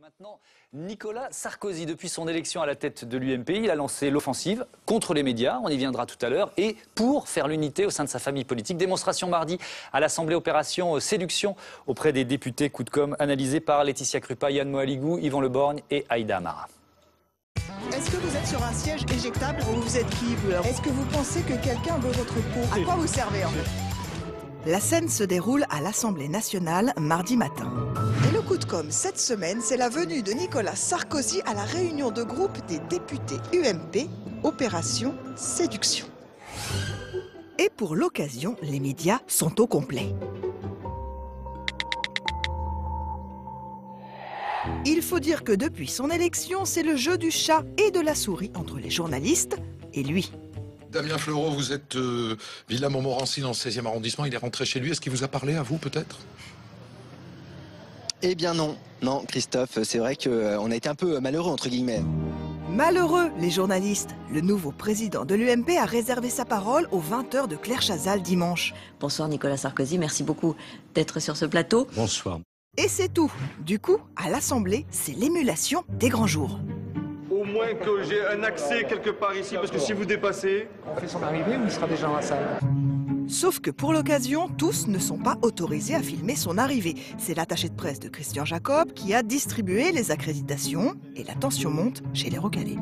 Maintenant, Nicolas Sarkozy, depuis son élection à la tête de l'UMP, il a lancé l'offensive contre les médias, on y viendra tout à l'heure, et pour faire l'unité au sein de sa famille politique. Démonstration mardi à l'Assemblée, opération séduction auprès des députés, coup de com' analysé par Laetitia Krupa, Yann Moaligou, Yvan Le Borgne et Aïda Amara. Est-ce que vous êtes sur un siège éjectable ou vous êtes qui, vous? Est-ce que vous pensez que quelqu'un veut votre peau? À quoi vous servez en fait? La scène se déroule à l'Assemblée nationale mardi matin. Et le coup de com' cette semaine, c'est la venue de Nicolas Sarkozy à la réunion de groupe des députés UMP, opération séduction. Et pour l'occasion, les médias sont au complet. Il faut dire que depuis son élection, c'est le jeu du chat et de la souris entre les journalistes et lui. Damien Fleureau, vous êtes Villa Montmorency dans le 16e arrondissement. Il est rentré chez lui. Est-ce qu'il vous a parlé à vous, peut-être? Eh bien non, non Christophe, c'est vrai qu'on a été un peu malheureux entre guillemets. Malheureux, les journalistes. Le nouveau président de l'UMP a réservé sa parole aux 20h de Claire Chazal dimanche. Bonsoir Nicolas Sarkozy, merci beaucoup d'être sur ce plateau. Bonsoir. Et c'est tout. Du coup, à l'Assemblée, c'est l'émulation des grands jours. Au moins que j'ai un accès quelque part ici, parce que si vous dépassez... On fait son arrivée ou il sera déjà dans la salle? Sauf que pour l'occasion, tous ne sont pas autorisés à filmer son arrivée. C'est l'attaché de presse de Christian Jacob qui a distribué les accréditations et la tension monte chez les recalés.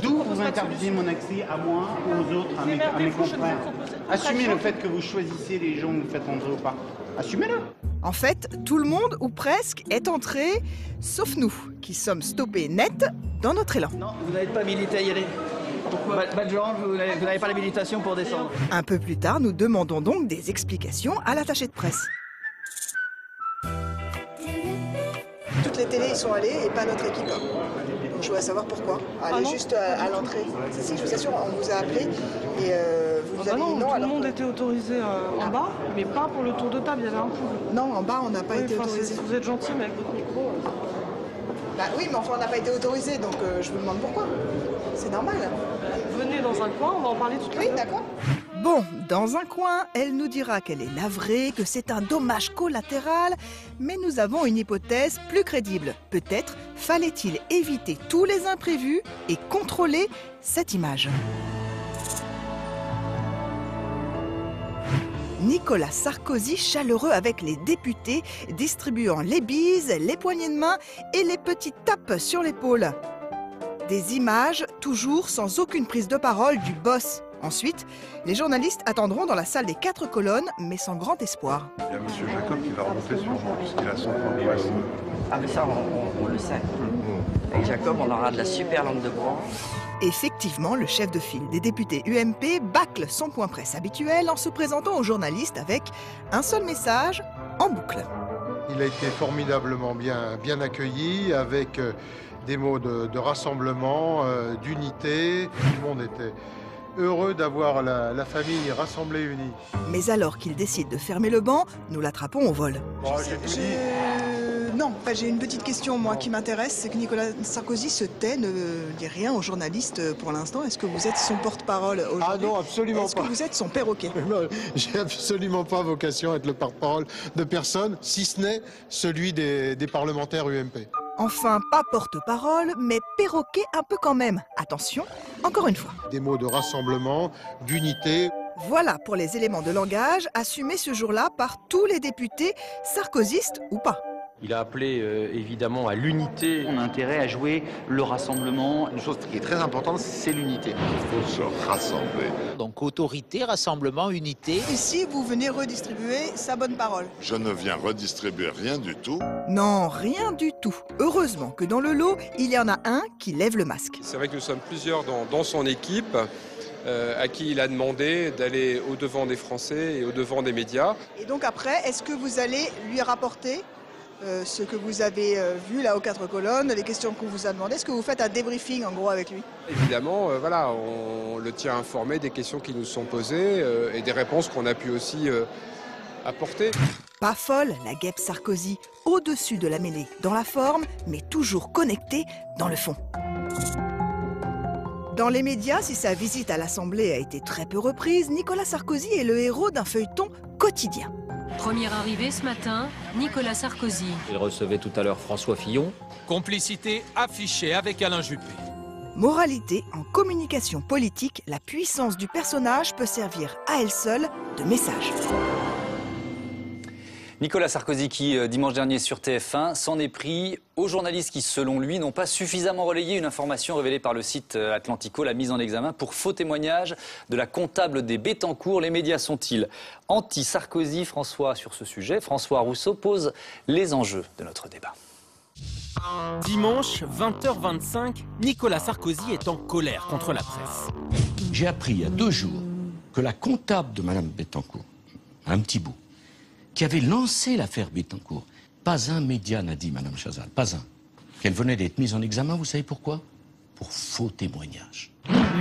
D'où vous interdisez mon accès à moi ou aux autres, à mes confrères? Assumez le fait que vous choisissez les gens que vous faites entrer ou pas. Assumez-le. En fait, tout le monde, ou presque, est entré, sauf nous, qui sommes stoppés net dans notre élan. Non, vous n'êtes pas habilité à y aller. Pourquoi? Pas de genre, vous n'avez pas l'habilitation pour descendre. Un peu plus tard, nous demandons donc des explications à l'attaché de presse. Toutes les télés y sont allées et pas notre équipe. Je voudrais savoir pourquoi. Allez juste à l'entrée. Si, je vous assure, on vous a appelé et vous avez dit non. Tout le monde était autorisé en bas, mais pas pour le tour de table, il y avait un coup. Non, en bas, on n'a pas été autorisé. Vous êtes gentil, mais avec votre micro... Bah oui, mais enfin, on n'a pas été autorisé, donc je vous demande pourquoi. C'est normal. Venez dans un coin, on va en parler tout à l'heure. Oui, d'accord. Bon, dans un coin, elle nous dira qu'elle est navrée, que c'est un dommage collatéral, mais nous avons une hypothèse plus crédible. Peut-être fallait-il éviter tous les imprévus et contrôler cette image. Nicolas Sarkozy chaleureux avec les députés, distribuant les bises, les poignées de main et les petites tapes sur l'épaule. Des images toujours sans aucune prise de parole du boss. Ensuite, les journalistes attendront dans la salle des 4 colonnes, mais sans grand espoir. Il y a M. Jacob qui va remonter sûrement, puisqu'il a son premier ici. Ah mais ça, on le sait. Avec Jacob, on aura de la super langue de bois. Effectivement, le chef de file des députés UMP bâcle son point presse habituel en se présentant aux journalistes avec un seul message en boucle. Il a été formidablement bien accueilli, avec des mots de rassemblement, d'unité. Tout le monde était heureux d'avoir la famille rassemblée unie. Mais alors qu'il décide de fermer le banc, nous l'attrapons au vol. Non, j'ai une petite question, moi, qui m'intéresse, c'est que Nicolas Sarkozy se tait, ne dit rien aux journalistes pour l'instant. Est-ce que vous êtes son porte-parole aujourd'hui? Ah non, absolument pas. Est-ce que vous êtes son perroquet? Non, j'ai absolument pas vocation à être le porte-parole de personne, si ce n'est celui des parlementaires UMP. Enfin, pas porte-parole, mais perroquet un peu quand même. Attention, encore une fois. Des mots de rassemblement, d'unité. Voilà pour les éléments de langage assumés ce jour-là par tous les députés, sarkozystes ou pas. Il a appelé évidemment à l'unité. On a intérêt à jouer le rassemblement. Une chose qui est très importante, c'est l'unité. Il faut se rassembler. Donc autorité, rassemblement, unité. Ici, vous venez redistribuer sa bonne parole. Je ne viens redistribuer rien du tout. Non, rien du tout. Heureusement que dans le lot, il y en a un qui lève le masque. C'est vrai que nous sommes plusieurs dans son équipe. À qui il a demandé d'aller au-devant des Français et au-devant des médias. Et donc après, est-ce que vous allez lui rapporter ce que vous avez vu là aux 4 colonnes, les questions qu'on vous a demandées? Est-ce que vous faites un débriefing en gros avec lui? Évidemment, voilà, on le tient informé des questions qui nous sont posées et des réponses qu'on a pu aussi apporter. Pas folle, la guêpe Sarkozy, au-dessus de la mêlée, dans la forme, mais toujours connectée dans le fond. Dans les médias, si sa visite à l'Assemblée a été très peu reprise, Nicolas Sarkozy est le héros d'un feuilleton quotidien. Première arrivée ce matin, Nicolas Sarkozy. Il recevait tout à l'heure François Fillon. Complicité affichée avec Alain Juppé. Moralité, en communication politique, la puissance du personnage peut servir à elle seule de message. Nicolas Sarkozy qui, dimanche dernier sur TF1, s'en est pris aux journalistes qui, selon lui, n'ont pas suffisamment relayé une information révélée par le site Atlantico, la mise en examen pour faux témoignage de la comptable des Bettencourt. Les médias sont-ils anti-Sarkozy? François, sur ce sujet, François Rousseau pose les enjeux de notre débat. Dimanche, 20h25, Nicolas Sarkozy est en colère contre la presse. J'ai appris il y a 2 jours que la comptable de Mme Bettencourt, un petit bout, qui avait lancé l'affaire Bettencourt, pas un média n'a dit, Mme Chazal, pas un, qu'elle venait d'être mise en examen, vous savez pourquoi? Pour faux témoignages.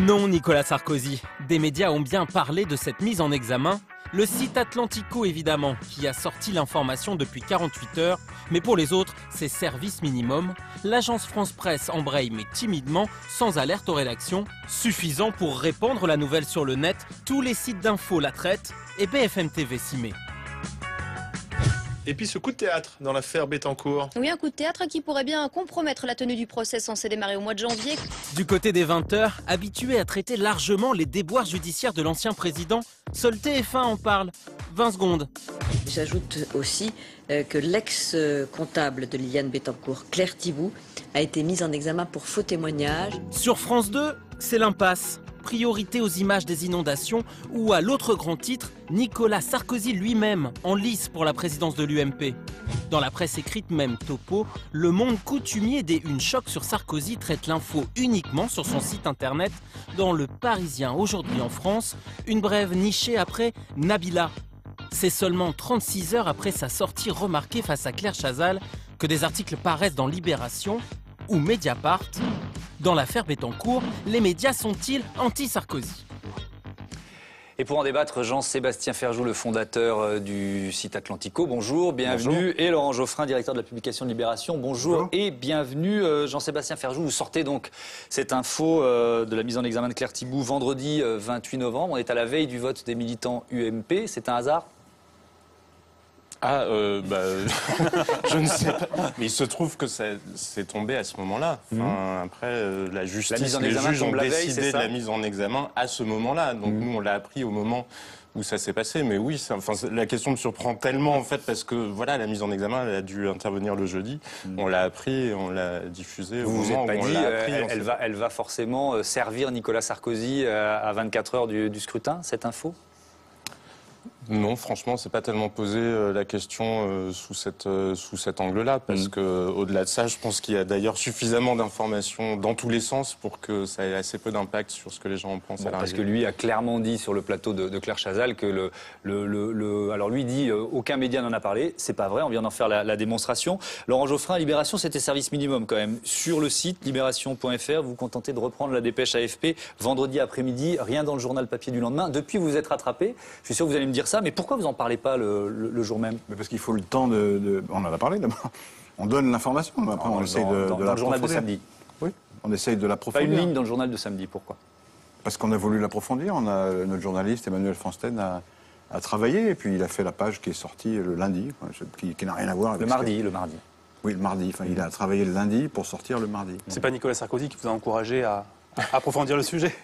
Non, Nicolas Sarkozy. Des médias ont bien parlé de cette mise en examen. Le site Atlantico, évidemment, qui a sorti l'information depuis 48 heures. Mais pour les autres, c'est service minimum. L'agence France Presse embraye, mais timidement, sans alerte aux rédactions. Suffisant pour répandre la nouvelle sur le net. Tous les sites d'infos la traitent et BFM TV s'y met. Et puis ce coup de théâtre dans l'affaire Bettencourt. Oui, un coup de théâtre qui pourrait bien compromettre la tenue du procès censé démarrer au mois de janvier. Du côté des 20h, habitué à traiter largement les déboires judiciaires de l'ancien président, seul TF1 en parle. 20 secondes. J'ajoute aussi que l'ex-comptable de Liliane Bettencourt, Claire Thibout, a été mise en examen pour faux témoignage. Sur France 2, c'est l'impasse. Priorité aux images des inondations ou à l'autre grand titre, Nicolas Sarkozy lui-même en lice pour la présidence de l'UMP. Dans la presse écrite, même topo, le monde coutumier des Une Choc sur Sarkozy traite l'info uniquement sur son site internet. Dans Le Parisien aujourd'hui en France, une brève nichée après Nabila. C'est seulement 36 heures après sa sortie remarquée face à Claire Chazal que des articles paraissent dans Libération ou Mediapart. Dans l'affaire Bettencourt, les médias sont-ils anti-Sarkozy? Et pour en débattre, Jean-Sébastien Ferjou, le fondateur du site Atlantico, bonjour, bienvenue. Bonjour. Et Laurent Geoffrin, directeur de la publication de Libération, bonjour. Et bienvenue. Jean-Sébastien Ferjou, vous sortez donc cette info de la mise en examen de Claire Thibout vendredi 28 novembre. On est à la veille du vote des militants UMP, c'est un hasard? Je ne sais pas. Mais il se trouve que c'est tombé à ce moment-là. Enfin, après, la justice, les juges ont décidé de la mise en examen à ce moment-là. Donc nous, on l'a appris au moment où ça s'est passé. Mais oui, la question me surprend tellement, en fait, parce que voilà, la mise en examen, elle a dû intervenir le jeudi. On l'a appris et on l'a diffusé au moment où on l'a appris. Elle va forcément servir Nicolas Sarkozy à 24 heures du scrutin, cette info? Non, franchement, c'est pas tellement posé la question sous cet angle-là, parce que au-delà de ça, je pense qu'il y a d'ailleurs suffisamment d'informations dans tous les sens pour que ça ait assez peu d'impact sur ce que les gens en pensent à l'arrivée. Parce que lui a clairement dit sur le plateau de Claire Chazal que alors lui dit aucun média n'en a parlé, c'est pas vrai, on vient d'en faire la démonstration. Laurent Geoffrin, Libération, c'était service minimum quand même. Sur le site libération.fr, vous vous contentez de reprendre la dépêche AFP vendredi après-midi, rien dans le journal papier du lendemain. Depuis, vous êtes rattrapé. Je suis sûr que vous allez me dire ça, mais pourquoi vous n'en parlez pas le jour même? Parce qu'il faut le temps On en a parlé d'abord. On donne l'information, après on essaye de dans le journal de samedi. Oui, on essaye de l'approfondir. Pas une ligne dans le journal de samedi, pourquoi? Parce qu'on a voulu l'approfondir. Notre journaliste Emmanuel Fansten a travaillé, et puis il a fait la page qui est sortie le lundi, qui n'a rien à voir avec... Le mardi. Oui, le mardi. Enfin, il a travaillé le lundi pour sortir le mardi. C'est pas Nicolas Sarkozy qui vous a encouragé à approfondir le sujet?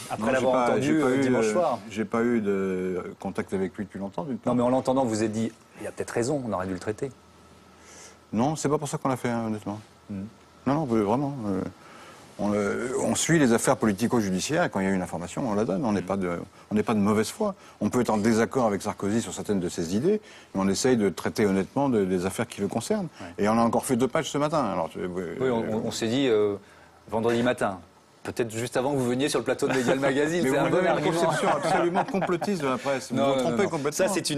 Après l'avoir entendu dimanche soir. J'ai pas eu de contact avec lui depuis longtemps. Non, mais en l'entendant, vous vous êtes dit, il y a peut-être raison, on aurait dû le traiter. Non, c'est pas pour ça qu'on l'a fait, honnêtement. Non, vraiment. On suit les affaires politico-judiciaires, et quand il y a une information, on la donne. On n'est pas de mauvaise foi. On peut être en désaccord avec Sarkozy sur certaines de ses idées, mais on essaye de traiter honnêtement des affaires qui le concernent. Ouais. Et on a encore fait 2 pages ce matin. Alors, oui, on s'est dit vendredi matin. Peut-être juste avant que vous veniez sur le plateau de Medial Magazine. Mais c'est un bon une argument. conception absolument complotiste de la presse. Vous vous trompez complètement.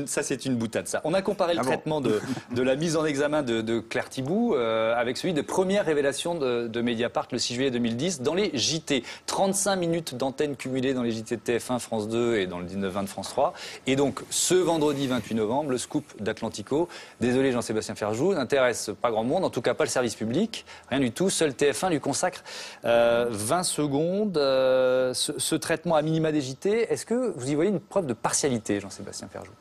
Ça, c'est une boutade, ça. On a comparé le traitement de la mise en examen de Claire Thibout avec celui de première révélation de Mediapart le 6 juillet 2010 dans les JT. 35 minutes d'antenne cumulées dans les JT de TF1, France 2 et dans le 19-20 de France 3. Et donc, ce vendredi 28 novembre, le scoop d'Atlantico, désolé Jean-Sébastien Ferjou, n'intéresse pas grand monde, en tout cas pas le service public, rien du tout. Seul TF1 lui consacre 20 secondes secondes, ce traitement à minima des JT, est-ce que vous y voyez une preuve de partialité, Jean-Sébastien Ferjou?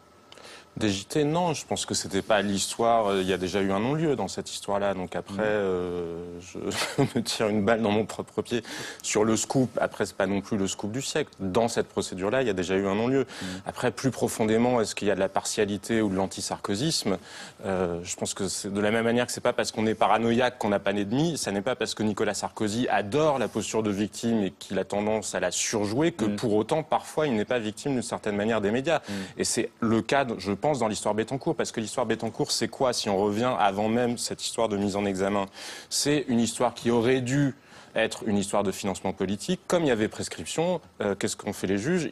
Des JT, non, je pense que c'était pas l'histoire. Il y a déjà eu un non-lieu dans cette histoire-là. Donc après, je me tire une balle dans mon propre pied sur le scoop. Après, c'est pas non plus le scoop du siècle. Dans cette procédure-là, il y a déjà eu un non-lieu. Après, plus profondément, est-ce qu'il y a de la partialité ou de l'anti-sarkozysme? Je pense que c'est de la même manière que c'est pas parce qu'on est paranoïaque qu'on n'a pas d'ennemis. Ça n'est pas parce que Nicolas Sarkozy adore la posture de victime et qu'il a tendance à la surjouer que pour autant, parfois, il n'est pas victime d'une certaine manière des médias. Et c'est le cas, je pense, dans l'histoire Bettencourt, parce que l'histoire Bettencourt, c'est quoi, si on revient avant même cette histoire de mise en examen? C'est une histoire qui aurait dû être une histoire de financement politique. Comme il y avait prescription, qu'est-ce qu'ont fait les juges?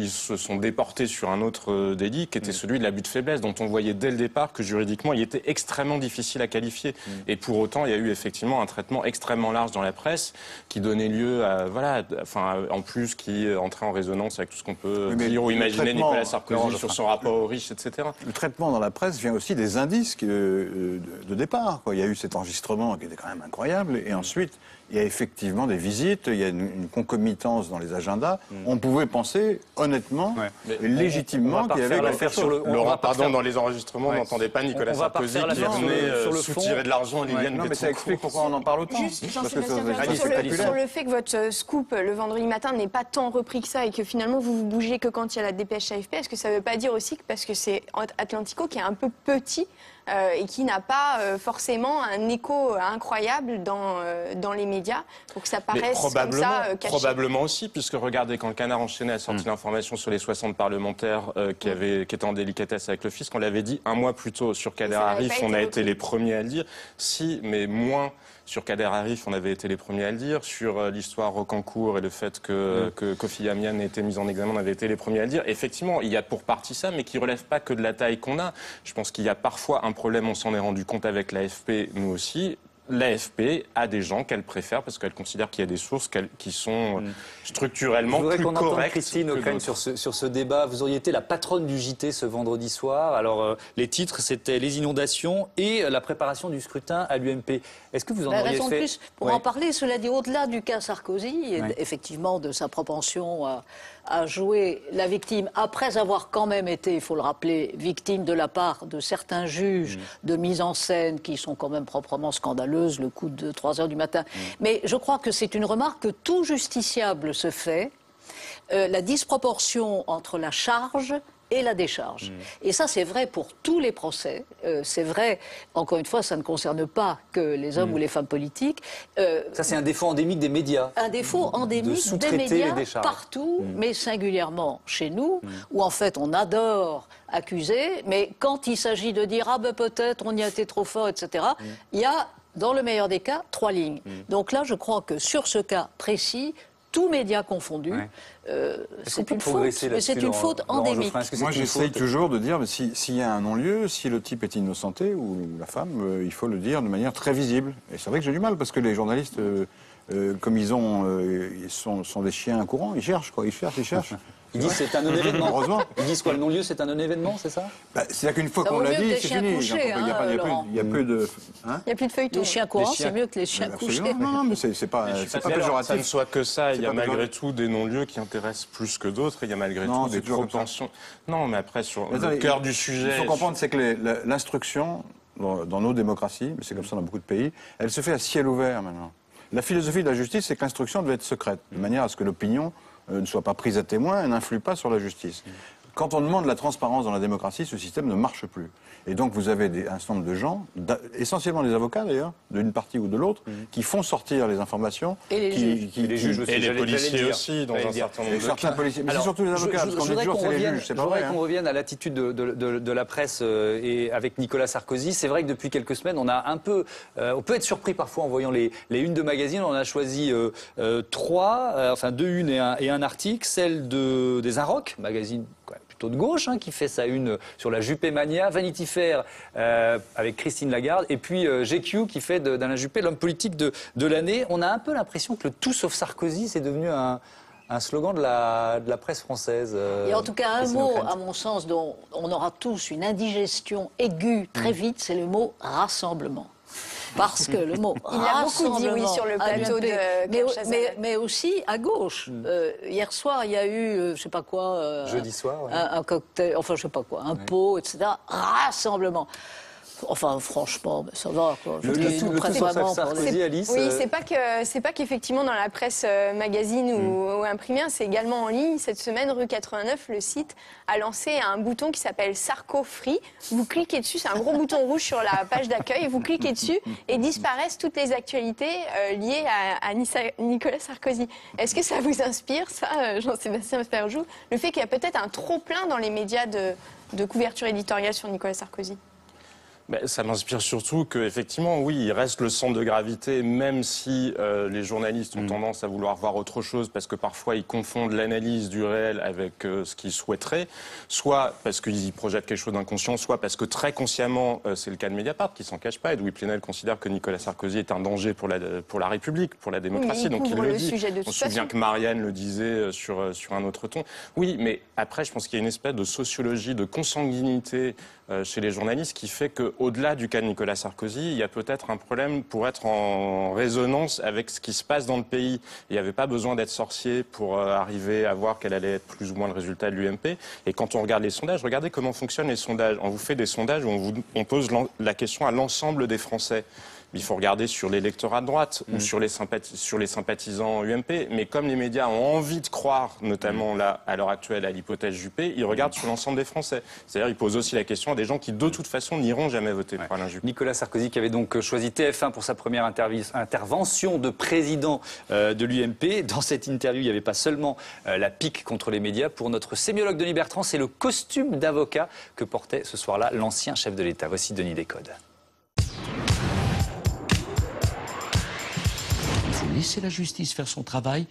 Ils se sont déportés sur un autre délit qui était celui de l'abus de faiblesse, dont on voyait dès le départ que juridiquement il était extrêmement difficile à qualifier. Et pour autant, il y a eu effectivement un traitement extrêmement large dans la presse qui donnait lieu à, voilà, enfin, en plus qui entrait en résonance avec tout ce qu'on peut dire ou imaginer Nicolas Sarkozy sur son rapport aux riches, etc. Le traitement dans la presse vient aussi des indices de départ, quoi. Il y a eu cet enregistrement qui était quand même incroyable, et ensuite il y a effectivement des visites, il y a une concomitance dans les agendas. On pouvait penser honnêtement et légitimement qu'il y avait quelque chose. Laurent, pardon, dans les enregistrements, on n'entendait pas Nicolas Sarkozy qui venait soutirer de l'argent à Liliane Bettencourt. Non, mais ça explique pourquoi on en parle autant. Sur le fait que votre scoop le vendredi matin n'est pas tant repris que ça et que finalement vous bougez que quand il y a la dépêche AFP, est-ce que ça ne veut pas dire aussi que parce que c'est Atlantico qui est un peu petit et qui n'a pas forcément un écho incroyable dans les médias, pour que ça paraisse comme ça caché. Probablement aussi, puisque regardez, quand le Canard enchaîné a sorti l'information sur les 60 parlementaires qui étaient en délicatesse avec le fisc, on l'avait dit un mois plus tôt sur Kader Arif, on a été les premiers à le dire. Si, mais moins. Sur Kader Arif, on avait été les premiers à le dire. Sur l'histoire Rocancourt et le fait que Kofi Amian ait été mis en examen, on avait été les premiers à le dire. Effectivement, il y a pour partie ça, mais qui ne relève pas que de la taille qu'on a. Je pense qu'il y a parfois un problème, on s'en est rendu compte avec l'AFP, nous aussi. L'AFP a des gens qu'elle préfère parce qu'elle considère qu'il y a des sources qui sont structurellement plus correctes. Je voudrais qu'on entende Christine O'Crane sur ce débat. Vous auriez été la patronne du JT ce vendredi soir. Alors, les titres, c'était les inondations et la préparation du scrutin à l'UMP. Est-ce que vous en auriez fait... Plus pour en parler, cela dit, au-delà du cas Sarkozy, et effectivement de sa propension à jouer la victime, après avoir quand même été, il faut le rappeler, victime de la part de certains juges de mise en scène qui sont quand même proprement scandaleuses, le coup de 3 heures du matin. Mais je crois que c'est une remarque que tout justiciable se fait, la disproportion entre la charge et la décharge. Et ça, c'est vrai pour tous les procès. C'est vrai, encore une fois, ça ne concerne pas que les hommes ou les femmes politiques. Ça, c'est un défaut endémique des médias. Un défaut endémique des médias partout, mais singulièrement chez nous, où en fait on adore accuser, mais quand il s'agit de dire « ah ben peut-être, on y a été trop fort », etc., il y a, dans le meilleur des cas, 3 lignes. Donc là, je crois que sur ce cas précis, tous médias confondus, c'est une faute, mais c'est une faute endémique. Moi, j'essaye toujours de dire, s'il y a un non-lieu, si le type est innocenté, ou la femme, il faut le dire de manière très visible. Et c'est vrai que j'ai du mal, parce que les journalistes, comme ils sont des chiens courants, ils cherchent, quoi, ils cherchent. Ils disent c'est un non-événement. Heureusement. Ils disent quoi, le non-lieu, c'est un non-événement, c'est ça? C'est-à-dire qu'une fois qu'on l'a dit, c'est fini. Il n'y a plus de... Il n'y a plus de feuilletons. Les chiens courants, c'est mieux que les chiens couchés. Non, mais c'est pas péjoratif. Ça ne soit que ça. Il y a malgré tout des non-lieux qui intéressent plus que d'autres. Il y a malgré tout des propensions. Non, mais après, sur le cœur du sujet... Ce qu'il faut comprendre, c'est que l'instruction, dans nos démocraties, mais c'est comme ça dans beaucoup de pays, elle se fait à ciel ouvert maintenant. La philosophie de la justice, c'est que l'instruction devait être secrète, de manière à ce que l'opinion ne soit pas prise à témoin et n'influe pas sur la justice. Quand on demande la transparence dans la démocratie, ce système ne marche plus. Et donc vous avez un certain nombre de gens, essentiellement des avocats d'ailleurs, d'une partie ou de l'autre, qui font sortir les informations. Et les juges aussi. Et les policiers aussi, dans un certain nombre de cas. Certains policiers, mais c'est surtout les avocats, parce qu'on dit toujours c'est les juges, c'est pas vrai. Je voudrais qu'on revienne à l'attitude de la presse et avec Nicolas Sarkozy. C'est vrai que depuis quelques semaines, on a un peu... on peut être surpris parfois en voyant les unes de magazines. On a choisi 3, enfin 2 unes et un article. Celle des Inrock, magazine... de gauche, qui fait sa une sur la Juppé Mania, Vanity Fair avec Christine Lagarde, et puis GQ qui fait d'Alain Juppé l'homme politique de l'année. On a un peu l'impression que le tout sauf Sarkozy, c'est devenu un slogan de la presse française. Et en tout cas, un mot, à mon sens, dont on aura tous une indigestion aiguë très vite, c'est le mot rassemblement. Parce que le mot il a beaucoup dit oui sur le plateau de mais aussi à gauche. Hier soir, il y a eu, je sais pas quoi... jeudi soir, ouais. un cocktail, enfin je sais pas quoi, un pot, etc. Rassemblement. Enfin, franchement, ça va, quoi. Le tout sur Sarkozy, Alice. Oui, c'est pas qu'effectivement dans la presse magazine ou imprimée, c'est également en ligne. Cette semaine, Rue 89, le site a lancé un bouton qui s'appelle Sarko Free. Vous cliquez dessus, c'est un gros bouton rouge sur la page d'accueil. Vous cliquez dessus et disparaissent toutes les actualités liées à Nicolas Sarkozy. Est-ce que ça vous inspire, ça, Jean-Sébastien Ferjou, le fait qu'il y a peut-être un trop-plein dans les médias de couverture éditoriale sur Nicolas Sarkozy? Ça m'inspire surtout qu'effectivement, oui, il reste le centre de gravité, même si les journalistes ont tendance à vouloir voir autre chose, parce que parfois ils confondent l'analyse du réel avec ce qu'ils souhaiteraient, soit parce qu'ils y projettent quelque chose d'inconscient, soit parce que très consciemment, c'est le cas de Mediapart, qui s'en cache pas. Edoui Plenel considère que Nicolas Sarkozy est un danger pour la République, pour la démocratie, oui, donc il le dit. On se souvient que Marianne le disait sur un autre ton. Oui, mais après, je pense qu'il y a une espèce de sociologie, de consanguinité chez les journalistes qui fait qu'au-delà du cas de Nicolas Sarkozy, il y a peut-être un problème pour être en résonance avec ce qui se passe dans le pays. Il n'y avait pas besoin d'être sorcier pour arriver à voir quel allait être plus ou moins le résultat de l'UMP. Et quand on regarde les sondages, regardez comment fonctionnent les sondages. On vous fait des sondages où on pose la question à l'ensemble des Français. Il faut regarder sur l'électorat de droite ou sur les sympathisants UMP. Mais comme les médias ont envie de croire, notamment là, à l'heure actuelle, à l'hypothèse Juppé, ils regardent sur l'ensemble des Français. C'est-à-dire ils posent aussi la question à des gens qui, de toute façon, n'iront jamais voter pour Alain Juppé. Nicolas Sarkozy qui avait donc choisi TF1 pour sa première intervention de président de l'UMP. Dans cette interview, il n'y avait pas seulement la pique contre les médias. Pour notre sémiologue Denis Bertrand, c'est le costume d'avocat que portait ce soir-là l'ancien chef de l'État. Voici Denis Descodes. Laisser la justice faire son travail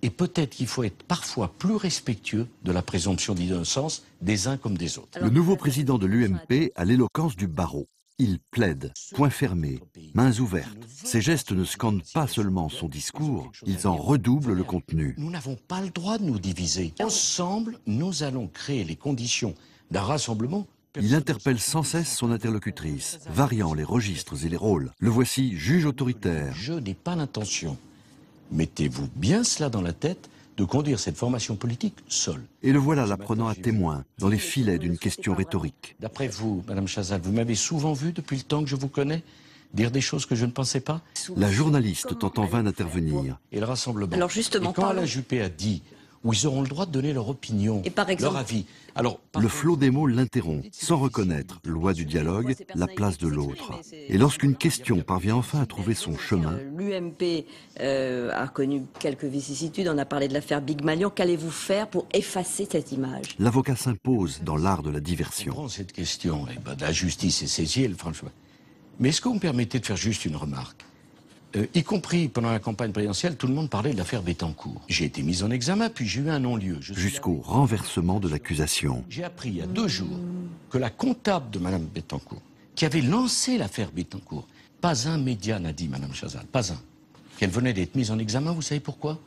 et peut-être qu'il faut être parfois plus respectueux de la présomption d'innocence des uns comme des autres. Le nouveau président de l'UMP a l'éloquence du barreau. Il plaide, poings fermés, mains ouvertes. Ses gestes ne scandent pas seulement son discours, ils en redoublent le contenu. Nous n'avons pas le droit de nous diviser. Ensemble, nous allons créer les conditions d'un rassemblement. Il interpelle sans cesse son interlocutrice, variant les registres et les rôles. Le voici juge autoritaire. Je n'ai pas l'intention, mettez-vous bien cela dans la tête, de conduire cette formation politique seule. Et le voilà la prenant à témoin, dans les filets d'une question rhétorique. D'après vous, Madame Chazal, vous m'avez souvent vu depuis le temps que je vous connais dire des choses que je ne pensais pas. La journaliste tente en vain d'intervenir. Et le rassemblement. Alors justement, et quand Alain Juppé a dit où ils auront le droit de donner leur opinion, et par exemple, leur avis. Alors, le flot des mots l'interrompt, sans reconnaître, loi du dialogue, la place de l'autre. Et lorsqu'une question parvient enfin à trouver son chemin... L'UMP a connu quelques vicissitudes, on a parlé de l'affaire Big Malion. Qu'allez-vous faire pour effacer cette image? L'avocat s'impose dans l'art de la diversion. Je comprends cette question, la justice est saisie, franchement. Mais est-ce que vous me permettez de faire juste une remarque? Y compris pendant la campagne présidentielle, tout le monde parlait de l'affaire Bettencourt. J'ai été mis en examen, puis j'ai eu un non-lieu. Jusqu'au renversement de l'accusation. J'ai appris il y a 2 jours que la comptable de Mme Bettencourt, qui avait lancé l'affaire Bettencourt, pas un média n'a dit, Mme Chazal, pas un, qu'elle venait d'être mise en examen, vous savez pourquoi?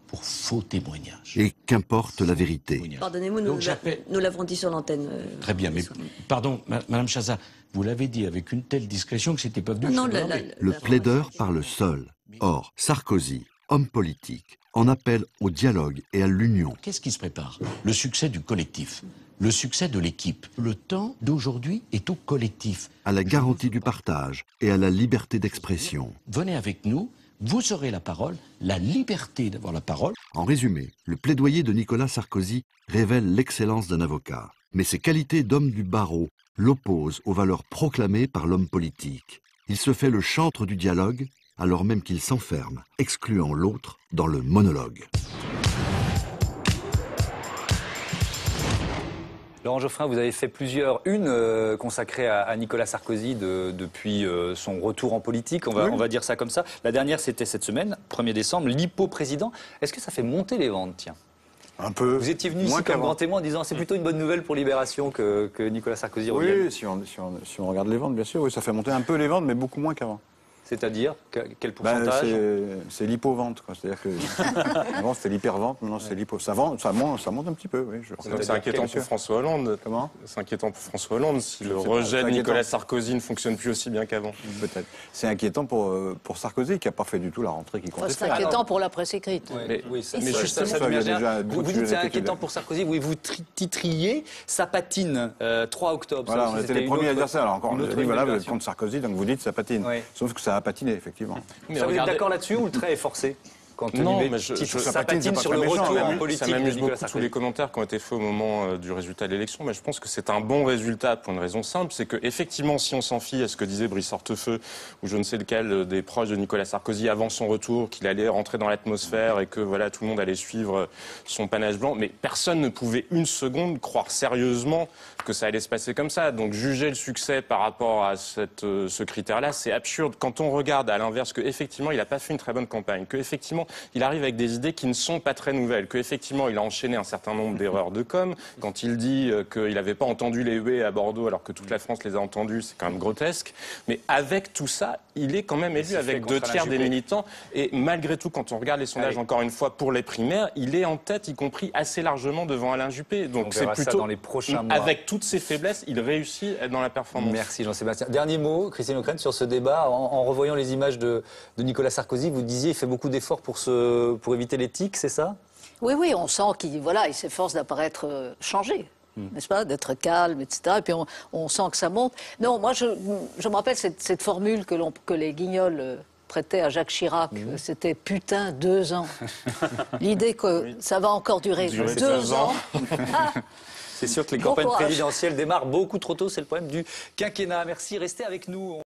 Pour faux témoignages. Et qu'importe la vérité. Pardonnez-moi, nous l'avons dit sur l'antenne. Très bien, mais pardon, Mme Chazal, vous l'avez dit avec une telle discrétion que c'était pas venu. Non, le plaideur parle seul. Or, Sarkozy, homme politique, en appelle au dialogue et à l'union. Qu'est-ce qui se prépare? Le succès du collectif, le succès de l'équipe. Le temps d'aujourd'hui est au collectif. À la garantie du partage et à la liberté d'expression. Venez avec nous, vous aurez la parole, la liberté d'avoir la parole. En résumé, le plaidoyer de Nicolas Sarkozy révèle l'excellence d'un avocat. Mais ses qualités d'homme du barreau l'opposent aux valeurs proclamées par l'homme politique. Il se fait le chantre du dialogue, alors même qu'il s'enferme, excluant l'autre dans le monologue. Laurent Geoffrin, vous avez fait plusieurs unes consacrées à Nicolas Sarkozy depuis son retour en politique, on va dire ça comme ça. La dernière, c'était cette semaine, 1er décembre, l'hypo-président. Est-ce que ça fait monter les ventes, tiens? Un peu. Vous étiez venu ici comme grand témoin en disant c'est plutôt une bonne nouvelle pour Libération que Nicolas Sarkozy revienne. Oui, si on regarde les ventes, bien sûr, oui, ça fait monter un peu les ventes, mais beaucoup moins qu'avant. C'est-à-dire, quel pourcentage? C'est l'hypovente, quoi. C'est-à-dire que avant c'était l'hypervente, maintenant c'est l'hypo. Ça monte un petit peu, oui. C'est inquiétant pour François Hollande. Comment? C'est inquiétant pour François Hollande si le rejet de Nicolas Sarkozy ne fonctionne plus aussi bien qu'avant. Peut-être. C'est inquiétant pour Sarkozy qui n'a pas fait du tout la rentrée qu'il comptait faire. C'est inquiétant pour la presse écrite. Mais justement, vous dites que c'est inquiétant pour Sarkozy, vous titriez ça patine 3 octobre. Voilà, on était les premiers adversaires. Alors encore, voilà, vous êtes contre Sarkozy, donc vous dites ça patine. Sauf que ça a patiné, effectivement. Mais vous êtes d'accord là-dessus ou le trait est forcé? Non, mais ça patine sur le retour en politique. Ça m'amuse beaucoup tous les commentaires qui ont été faits au moment du résultat de l'élection. Mais je pense que c'est un bon résultat pour une raison simple, c'est que effectivement, si on s'en fie à ce que disait Brice Hortefeux ou je ne sais lequel des proches de Nicolas Sarkozy avant son retour, qu'il allait rentrer dans l'atmosphère et que voilà tout le monde allait suivre son panache blanc, mais personne ne pouvait une seconde croire sérieusement que ça allait se passer comme ça. Donc juger le succès par rapport à ce critère-là, c'est absurde. Quand on regarde à l'inverse que effectivement il n'a pas fait une très bonne campagne, que effectivement il arrive avec des idées qui ne sont pas très nouvelles, qu'effectivement il a enchaîné un certain nombre d'erreurs de com. Quand il dit qu'il n'avait pas entendu les huées à Bordeaux alors que toute la France les a entendues, c'est quand même grotesque. Mais avec tout ça, il est quand même élu avec 2/3 des militants. Et malgré tout, quand on regarde les sondages, encore une fois, pour les primaires, il est en tête, y compris assez largement devant Alain Juppé. Donc c'est plutôt dans les prochains mois. Avec toutes ses faiblesses, il réussit dans la performance. Merci Jean-Sébastien. Dernier mot, Christine O'Krent, sur ce débat. En revoyant les images de Nicolas Sarkozy, vous disiez qu'il fait beaucoup d'efforts pour éviter les tics, c'est ça? Oui, on sent qu'il s'efforce d'apparaître changé. N'est-ce pas, d'être calme, etc. Et puis on sent que ça monte. Non, moi je me rappelle cette formule que les Guignols prêtaient à Jacques Chirac. C'était putain 2 ans. L'idée que ça va encore durer 2 ans. C'est sûr que les campagnes présidentielles démarrent beaucoup trop tôt, c'est le problème du quinquennat. Merci, restez avec nous.